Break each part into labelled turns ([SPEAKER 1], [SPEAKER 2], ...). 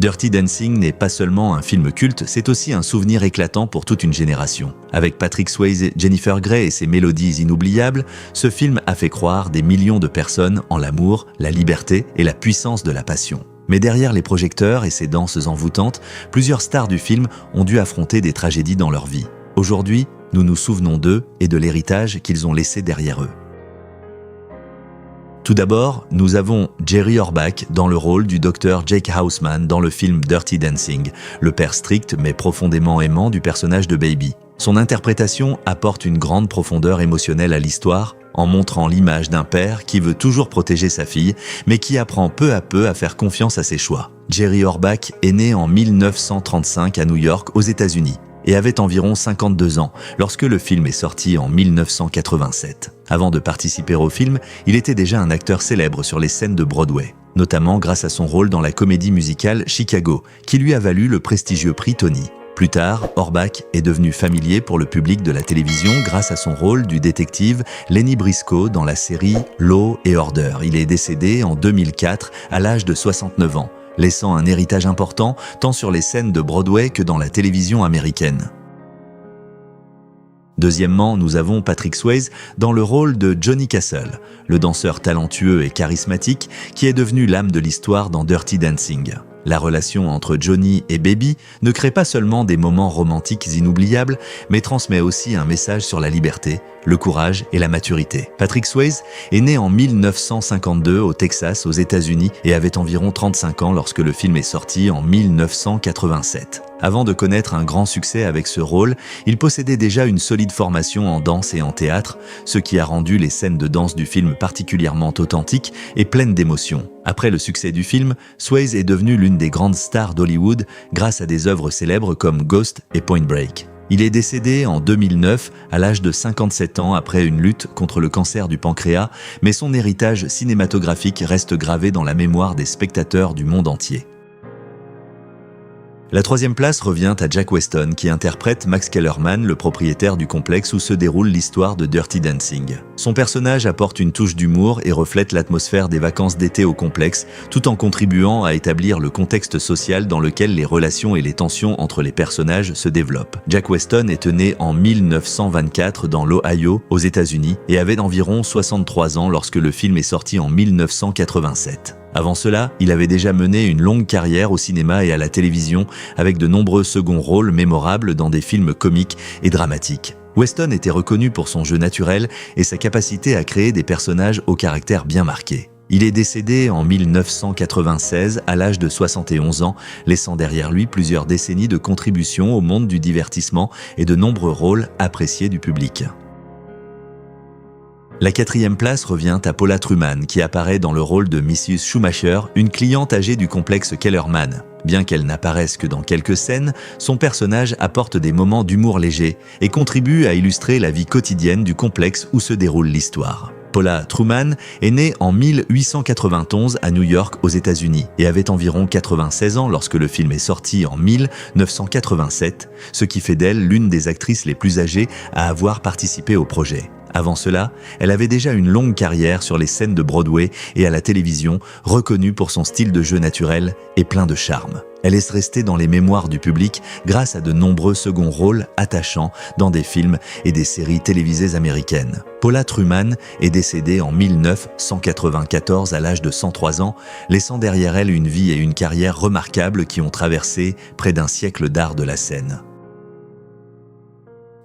[SPEAKER 1] Dirty Dancing n'est pas seulement un film culte, c'est aussi un souvenir éclatant pour toute une génération. Avec Patrick Swayze, Jennifer Grey et ses mélodies inoubliables, ce film a fait croire des millions de personnes en l'amour, la liberté et la puissance de la passion. Mais derrière les projecteurs et ces danses envoûtantes, plusieurs stars du film ont dû affronter des tragédies dans leur vie. Aujourd'hui, nous nous souvenons d'eux et de l'héritage qu'ils ont laissé derrière eux. Tout d'abord, nous avons Jerry Orbach dans le rôle du docteur Jake Houseman dans le film Dirty Dancing, le père strict mais profondément aimant du personnage de Baby. Son interprétation apporte une grande profondeur émotionnelle à l'histoire, en montrant l'image d'un père qui veut toujours protéger sa fille, mais qui apprend peu à peu à faire confiance à ses choix. Jerry Orbach est né en 1935 à New York, aux États-Unis, et avait environ 52 ans lorsque le film est sorti en 1987. Avant de participer au film, il était déjà un acteur célèbre sur les scènes de Broadway, notamment grâce à son rôle dans la comédie musicale Chicago, qui lui a valu le prestigieux prix Tony. Plus tard, Orbach est devenu familier pour le public de la télévision grâce à son rôle du détective Lenny Briscoe dans la série Law & Order. Il est décédé en 2004 à l'âge de 69 ans, laissant un héritage important tant sur les scènes de Broadway que dans la télévision américaine. Deuxièmement, nous avons Patrick Swayze dans le rôle de Johnny Castle, le danseur talentueux et charismatique qui est devenu l'âme de l'histoire dans Dirty Dancing. La relation entre Johnny et Baby ne crée pas seulement des moments romantiques inoubliables, mais transmet aussi un message sur la liberté, le courage et la maturité. Patrick Swayze est né en 1952 au Texas, aux États-Unis, et avait environ 35 ans lorsque le film est sorti en 1987. Avant de connaître un grand succès avec ce rôle, il possédait déjà une solide formation en danse et en théâtre, ce qui a rendu les scènes de danse du film particulièrement authentiques et pleines d'émotions. Après le succès du film, Swayze est devenu l'une des grandes stars d'Hollywood grâce à des œuvres célèbres comme Ghost et Point Break. Il est décédé en 2009 à l'âge de 57 ans après une lutte contre le cancer du pancréas, mais son héritage cinématographique reste gravé dans la mémoire des spectateurs du monde entier. La troisième place revient à Jack Weston qui interprète Max Kellerman, le propriétaire du complexe où se déroule l'histoire de Dirty Dancing. Son personnage apporte une touche d'humour et reflète l'atmosphère des vacances d'été au complexe, tout en contribuant à établir le contexte social dans lequel les relations et les tensions entre les personnages se développent. Jack Weston est né en 1924 dans l'Ohio, aux États-Unis, et avait environ 63 ans lorsque le film est sorti en 1987. Avant cela, il avait déjà mené une longue carrière au cinéma et à la télévision avec de nombreux seconds rôles mémorables dans des films comiques et dramatiques. Weston était reconnu pour son jeu naturel et sa capacité à créer des personnages au caractère bien marqué. Il est décédé en 1996 à l'âge de 71 ans, laissant derrière lui plusieurs décennies de contributions au monde du divertissement et de nombreux rôles appréciés du public. La quatrième place revient à Paula Truman, qui apparaît dans le rôle de Mrs. Schumacher, une cliente âgée du complexe Kellerman. Bien qu'elle n'apparaisse que dans quelques scènes, son personnage apporte des moments d'humour léger et contribue à illustrer la vie quotidienne du complexe où se déroule l'histoire. Paula Truman est née en 1891 à New York, aux États-Unis, et avait environ 96 ans lorsque le film est sorti en 1987, ce qui fait d'elle l'une des actrices les plus âgées à avoir participé au projet. Avant cela, elle avait déjà une longue carrière sur les scènes de Broadway et à la télévision, reconnue pour son style de jeu naturel et plein de charme. Elle est restée dans les mémoires du public grâce à de nombreux seconds rôles attachants dans des films et des séries télévisées américaines. Paula Truman est décédée en 1994 à l'âge de 103 ans, laissant derrière elle une vie et une carrière remarquables qui ont traversé près d'un siècle d'art de la scène.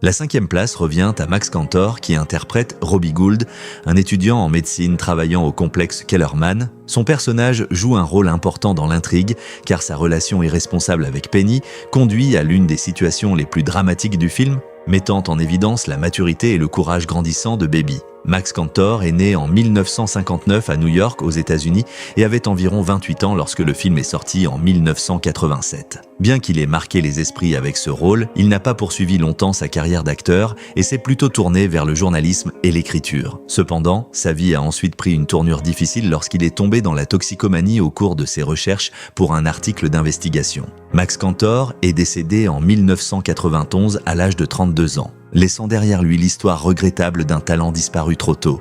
[SPEAKER 1] La cinquième place revient à Max Cantor qui interprète Robbie Gould, un étudiant en médecine travaillant au complexe Kellerman. Son personnage joue un rôle important dans l'intrigue car sa relation irresponsable avec Penny conduit à l'une des situations les plus dramatiques du film, mettant en évidence la maturité et le courage grandissant de Baby. Max Cantor est né en 1959 à New York, aux États-Unis, et avait environ 28 ans lorsque le film est sorti en 1987. Bien qu'il ait marqué les esprits avec ce rôle, il n'a pas poursuivi longtemps sa carrière d'acteur et s'est plutôt tourné vers le journalisme et l'écriture. Cependant, sa vie a ensuite pris une tournure difficile lorsqu'il est tombé dans la toxicomanie au cours de ses recherches pour un article d'investigation. Max Cantor est décédé en 1991 à l'âge de 32 ans, laissant derrière lui l'histoire regrettable d'un talent disparu trop tôt.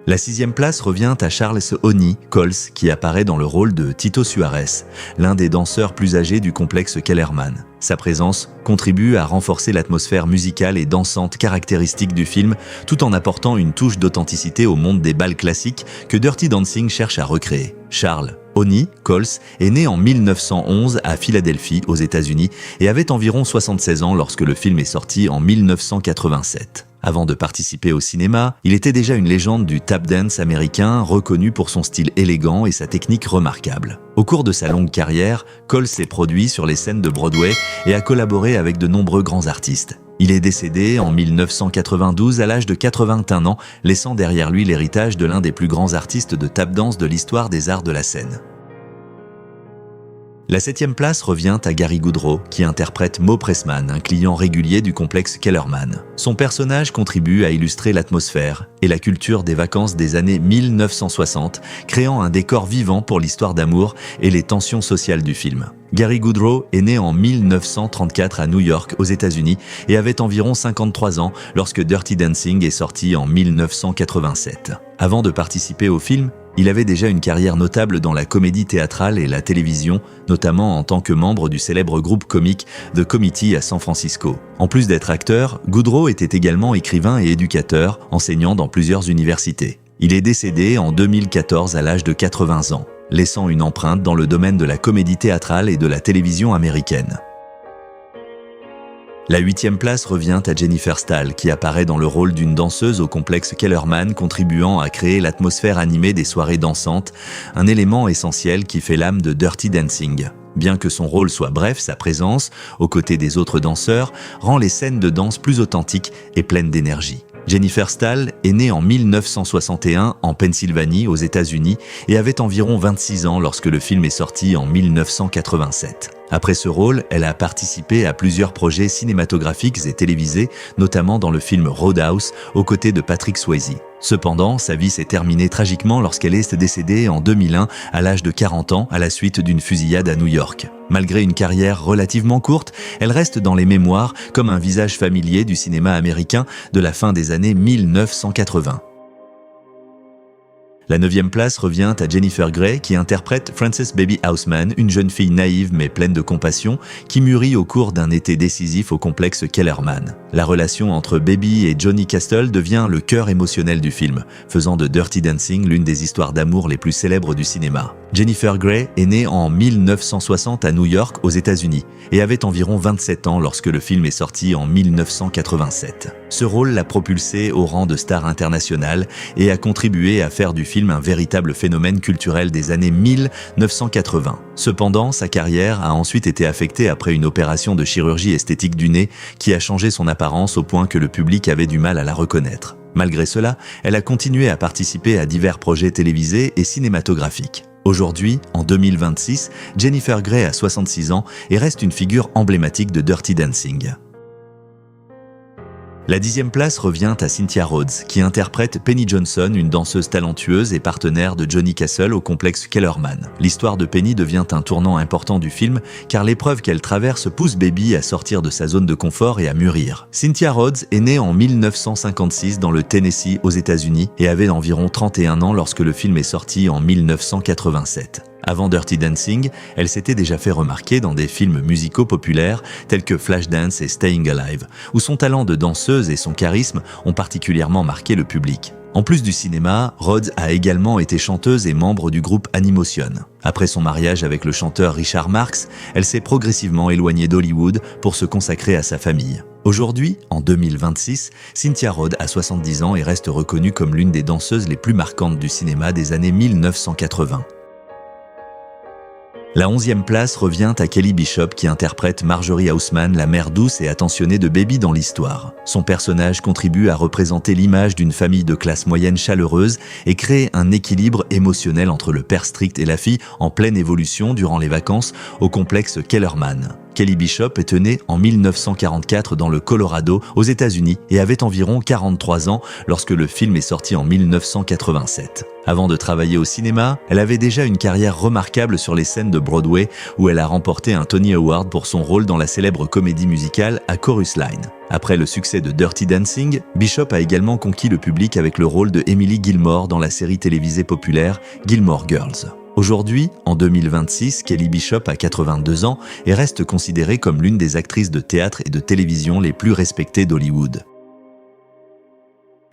[SPEAKER 1] La 6e place revient à Charles Oni Coles, qui apparaît dans le rôle de Tito Suárez, l'un des danseurs plus âgés du complexe Kellerman. Sa présence contribue à renforcer l'atmosphère musicale et dansante caractéristique du film, tout en apportant une touche d'authenticité au monde des bals classiques que Dirty Dancing cherche à recréer. Charles Oni Coles est né en 1911 à Philadelphie, aux États-Unis, et avait environ 76 ans lorsque le film est sorti en 1987. Avant de participer au cinéma, il était déjà une légende du tap dance américain, reconnu pour son style élégant et sa technique remarquable. Au cours de sa longue carrière, Coles s'est produit sur les scènes de Broadway et a collaboré avec de nombreux grands artistes. Il est décédé en 1992 à l'âge de 81 ans, laissant derrière lui l'héritage de l'un des plus grands artistes de tap dance de l'histoire des arts de la scène. La 7e place revient à Gary Goodrow, qui interprète Mo Pressman, un client régulier du complexe Kellerman. Son personnage contribue à illustrer l'atmosphère et la culture des vacances des années 1960, créant un décor vivant pour l'histoire d'amour et les tensions sociales du film. Gary Goodrow est né en 1934 à New York, aux États-Unis, et avait environ 53 ans lorsque Dirty Dancing est sorti en 1987. Avant de participer au film, il avait déjà une carrière notable dans la comédie théâtrale et la télévision, notamment en tant que membre du célèbre groupe comique The Committee à San Francisco. En plus d'être acteur, Goodrow était également écrivain et éducateur, enseignant dans plusieurs universités. Il est décédé en 2014 à l'âge de 80 ans, laissant une empreinte dans le domaine de la comédie théâtrale et de la télévision américaine. La 8e place revient à Jennifer Stahl, qui apparaît dans le rôle d'une danseuse au complexe Kellerman, contribuant à créer l'atmosphère animée des soirées dansantes, un élément essentiel qui fait l'âme de Dirty Dancing. Bien que son rôle soit bref, sa présence, aux côtés des autres danseurs, rend les scènes de danse plus authentiques et pleines d'énergie. Jennifer Stahl est née en 1961 en Pennsylvanie, aux États-Unis, et avait environ 26 ans lorsque le film est sorti en 1987. Après ce rôle, elle a participé à plusieurs projets cinématographiques et télévisés, notamment dans le film Roadhouse, aux côtés de Patrick Swayze. Cependant, sa vie s'est terminée tragiquement lorsqu'elle est décédée en 2001 à l'âge de 40 ans à la suite d'une fusillade à New York. Malgré une carrière relativement courte, elle reste dans les mémoires comme un visage familier du cinéma américain de la fin des années 1980. La 9e place revient à Jennifer Grey, qui interprète Frances Baby Houseman, une jeune fille naïve mais pleine de compassion, qui mûrit au cours d'un été décisif au complexe Kellerman. La relation entre Baby et Johnny Castle devient le cœur émotionnel du film, faisant de Dirty Dancing l'une des histoires d'amour les plus célèbres du cinéma. Jennifer Grey est née en 1960 à New York, aux États-Unis, et avait environ 27 ans lorsque le film est sorti en 1987. Ce rôle l'a propulsée au rang de star internationale et a contribué à faire du film un véritable phénomène culturel des années 1980. Cependant, sa carrière a ensuite été affectée après une opération de chirurgie esthétique du nez qui a changé son apparence au point que le public avait du mal à la reconnaître. Malgré cela, elle a continué à participer à divers projets télévisés et cinématographiques. Aujourd'hui, en 2026, Jennifer Grey a 66 ans et reste une figure emblématique de Dirty Dancing. La 10e place revient à Cynthia Rhodes, qui interprète Penny Johnson, une danseuse talentueuse et partenaire de Johnny Castle au complexe Kellerman. L'histoire de Penny devient un tournant important du film, car l'épreuve qu'elle traverse pousse Baby à sortir de sa zone de confort et à mûrir. Cynthia Rhodes est née en 1956 dans le Tennessee, aux États-Unis, et avait environ 31 ans lorsque le film est sorti en 1987. Avant Dirty Dancing, elle s'était déjà fait remarquer dans des films musicaux populaires tels que Flashdance et Staying Alive, où son talent de danseuse et son charisme ont particulièrement marqué le public. En plus du cinéma, Rhodes a également été chanteuse et membre du groupe Animotion. Après son mariage avec le chanteur Richard Marx, elle s'est progressivement éloignée d'Hollywood pour se consacrer à sa famille. Aujourd'hui, en 2026, Cynthia Rhodes a 70 ans et reste reconnue comme l'une des danseuses les plus marquantes du cinéma des années 1980. La 11e place revient à Kelly Bishop, qui interprète Marjorie Houseman, la mère douce et attentionnée de Baby dans l'histoire. Son personnage contribue à représenter l'image d'une famille de classe moyenne chaleureuse et crée un équilibre émotionnel entre le père strict et la fille en pleine évolution durant les vacances au complexe Kellerman. Kelly Bishop était née en 1944 dans le Colorado, aux États-Unis, et avait environ 43 ans lorsque le film est sorti en 1987. Avant de travailler au cinéma, elle avait déjà une carrière remarquable sur les scènes de Broadway, où elle a remporté un Tony Award pour son rôle dans la célèbre comédie musicale A Chorus Line. Après le succès de Dirty Dancing, Bishop a également conquis le public avec le rôle de Emily Gilmore dans la série télévisée populaire Gilmore Girls. Aujourd'hui, en 2026, Kelly Bishop a 82 ans et reste considérée comme l'une des actrices de théâtre et de télévision les plus respectées d'Hollywood.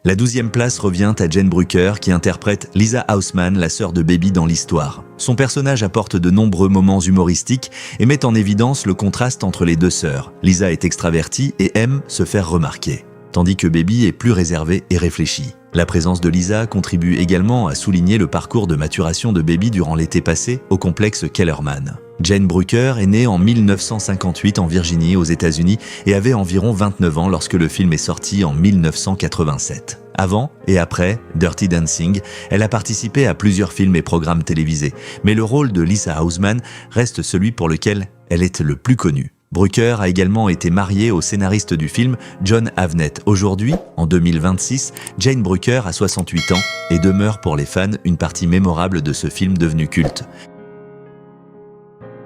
[SPEAKER 1] La 12e place revient à Jane Brucker qui interprète Lisa Houseman, la sœur de Baby dans l'histoire. Son personnage apporte de nombreux moments humoristiques et met en évidence le contraste entre les deux sœurs. Lisa est extravertie et aime se faire remarquer, tandis que Baby est plus réservée et réfléchie. La présence de Lisa contribue également à souligner le parcours de maturation de Baby durant l'été passé au complexe Kellerman. Jane Brucker est née en 1958 en Virginie, aux États-Unis, et avait environ 29 ans lorsque le film est sorti en 1987. Avant et après Dirty Dancing, elle a participé à plusieurs films et programmes télévisés, mais le rôle de Lisa Houseman reste celui pour lequel elle est le plus connue. Brucker a également été mariée au scénariste du film John Avnet. Aujourd'hui, en 2026, Jane Brucker a 68 ans et demeure pour les fans une partie mémorable de ce film devenu culte.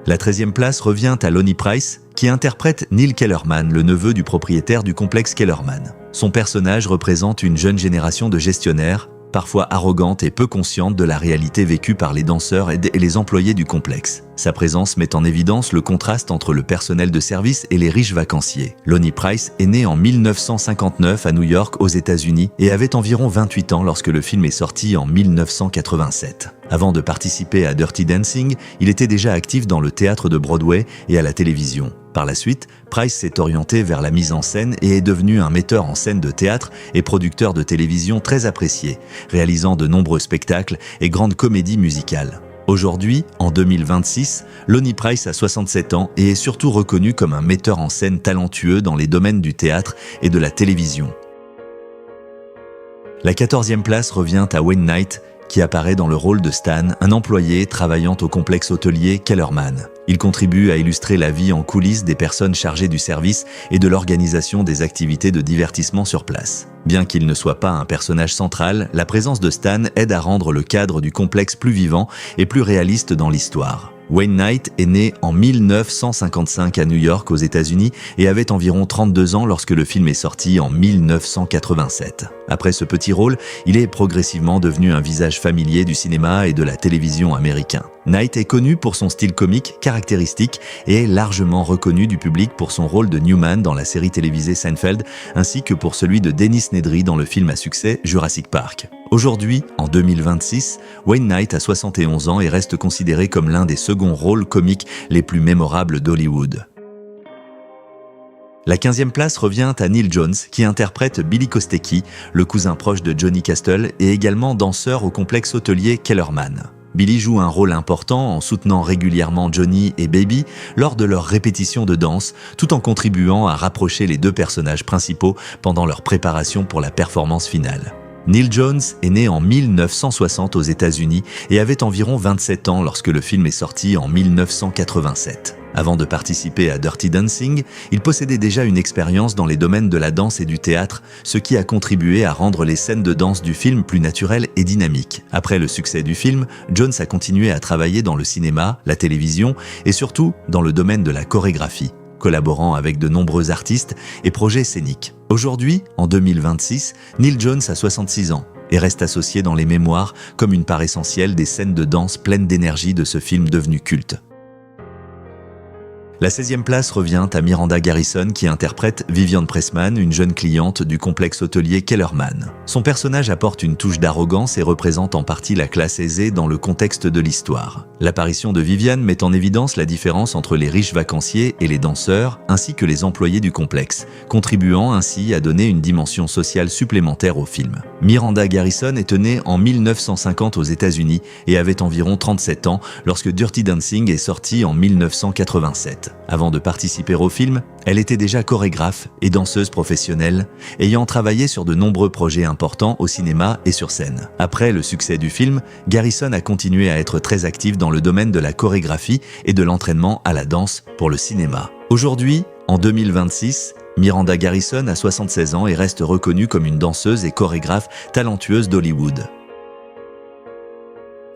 [SPEAKER 1] La 13e place revient à Lonnie Price, qui interprète Neil Kellerman, le neveu du propriétaire du complexe Kellerman. Son personnage représente une jeune génération de gestionnaires, parfois arrogante et peu consciente de la réalité vécue par les danseurs et les employés du complexe. Sa présence met en évidence le contraste entre le personnel de service et les riches vacanciers. Lonnie Price est née en 1959 à New York, aux États-Unis, et avait environ 28 ans lorsque le film est sorti en 1987. Avant de participer à Dirty Dancing, il était déjà actif dans le théâtre de Broadway et à la télévision. Par la suite, Price s'est orienté vers la mise en scène et est devenu un metteur en scène de théâtre et producteur de télévision très apprécié, réalisant de nombreux spectacles et grandes comédies musicales. Aujourd'hui, en 2026, Lonnie Price a 67 ans et est surtout reconnu comme un metteur en scène talentueux dans les domaines du théâtre et de la télévision. La 14e place revient à Wayne Knight, qui apparaît dans le rôle de Stan, un employé travaillant au complexe hôtelier Kellerman. Il contribue à illustrer la vie en coulisses des personnes chargées du service et de l'organisation des activités de divertissement sur place. Bien qu'il ne soit pas un personnage central, la présence de Stan aide à rendre le cadre du complexe plus vivant et plus réaliste dans l'histoire. Wayne Knight est né en 1955 à New York, aux États-Unis, et avait environ 32 ans lorsque le film est sorti en 1987. Après ce petit rôle, il est progressivement devenu un visage familier du cinéma et de la télévision américain. Knight est connu pour son style comique caractéristique et est largement reconnu du public pour son rôle de Newman dans la série télévisée Seinfeld, ainsi que pour celui de Dennis Nedry dans le film à succès Jurassic Park. Aujourd'hui, en 2026, Wayne Knight a 71 ans et reste considéré comme l'un des seconds rôles comiques les plus mémorables d'Hollywood. La 15e place revient à Neil Jones, qui interprète Billy Kostecki, le cousin proche de Johnny Castle et également danseur au complexe hôtelier Kellerman. Billy joue un rôle important en soutenant régulièrement Johnny et Baby lors de leurs répétitions de danse, tout en contribuant à rapprocher les deux personnages principaux pendant leur préparation pour la performance finale. Neil Jones est né en 1960 aux États-Unis et avait environ 27 ans lorsque le film est sorti en 1987. Avant de participer à Dirty Dancing, il possédait déjà une expérience dans les domaines de la danse et du théâtre, ce qui a contribué à rendre les scènes de danse du film plus naturelles et dynamiques. Après le succès du film, Jones a continué à travailler dans le cinéma, la télévision et surtout dans le domaine de la chorégraphie, collaborant avec de nombreux artistes et projets scéniques. Aujourd'hui, en 2026, Neil Jones a 66 ans et reste associé dans les mémoires comme une part essentielle des scènes de danse pleines d'énergie de ce film devenu culte. La 16e place revient à Miranda Garrison qui interprète Vivian Pressman, une jeune cliente du complexe hôtelier Kellerman. Son personnage apporte une touche d'arrogance et représente en partie la classe aisée dans le contexte de l'histoire. L'apparition de Vivian met en évidence la différence entre les riches vacanciers et les danseurs, ainsi que les employés du complexe, contribuant ainsi à donner une dimension sociale supplémentaire au film. Miranda Garrison est née en 1950 aux États-Unis et avait environ 37 ans lorsque Dirty Dancing est sorti en 1987. Avant de participer au film, elle était déjà chorégraphe et danseuse professionnelle, ayant travaillé sur de nombreux projets importants au cinéma et sur scène. Après le succès du film, Garrison a continué à être très active dans le domaine de la chorégraphie et de l'entraînement à la danse pour le cinéma. Aujourd'hui, en 2026, Miranda Garrison a 76 ans et reste reconnue comme une danseuse et chorégraphe talentueuse d'Hollywood.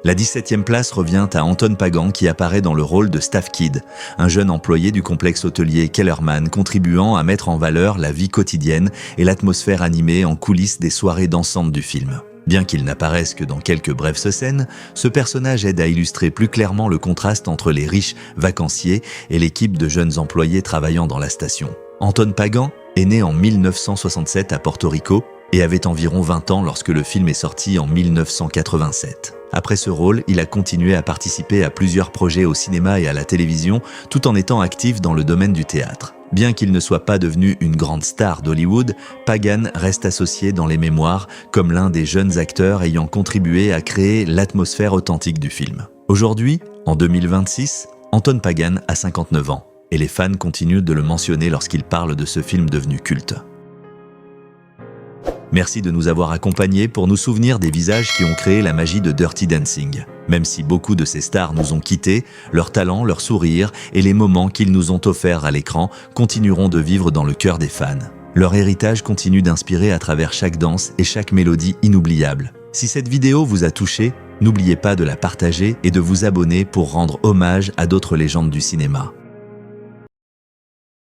[SPEAKER 1] La 17e place revient à Anton Pagan qui apparaît dans le rôle de Staff Kid, un jeune employé du complexe hôtelier Kellerman contribuant à mettre en valeur la vie quotidienne et l'atmosphère animée en coulisses des soirées dansantes du film. Bien qu'il n'apparaisse que dans quelques brèves scènes, ce personnage aide à illustrer plus clairement le contraste entre les riches vacanciers et l'équipe de jeunes employés travaillant dans la station. Anton Pagan est né en 1967 à Porto Rico et avait environ 20 ans lorsque le film est sorti en 1987. Après ce rôle, il a continué à participer à plusieurs projets au cinéma et à la télévision, tout en étant actif dans le domaine du théâtre. Bien qu'il ne soit pas devenu une grande star d'Hollywood, Pagan reste associé dans les mémoires comme l'un des jeunes acteurs ayant contribué à créer l'atmosphère authentique du film. Aujourd'hui, en 2026, Anton Pagan a 59 ans, et les fans continuent de le mentionner lorsqu'ils parlent de ce film devenu culte. Merci de nous avoir accompagnés pour nous souvenir des visages qui ont créé la magie de Dirty Dancing. Même si beaucoup de ces stars nous ont quittés, leur talent, leur sourire et les moments qu'ils nous ont offerts à l'écran continueront de vivre dans le cœur des fans. Leur héritage continue d'inspirer à travers chaque danse et chaque mélodie inoubliable. Si cette vidéo vous a touché, n'oubliez pas de la partager et de vous abonner pour rendre hommage à d'autres légendes du cinéma.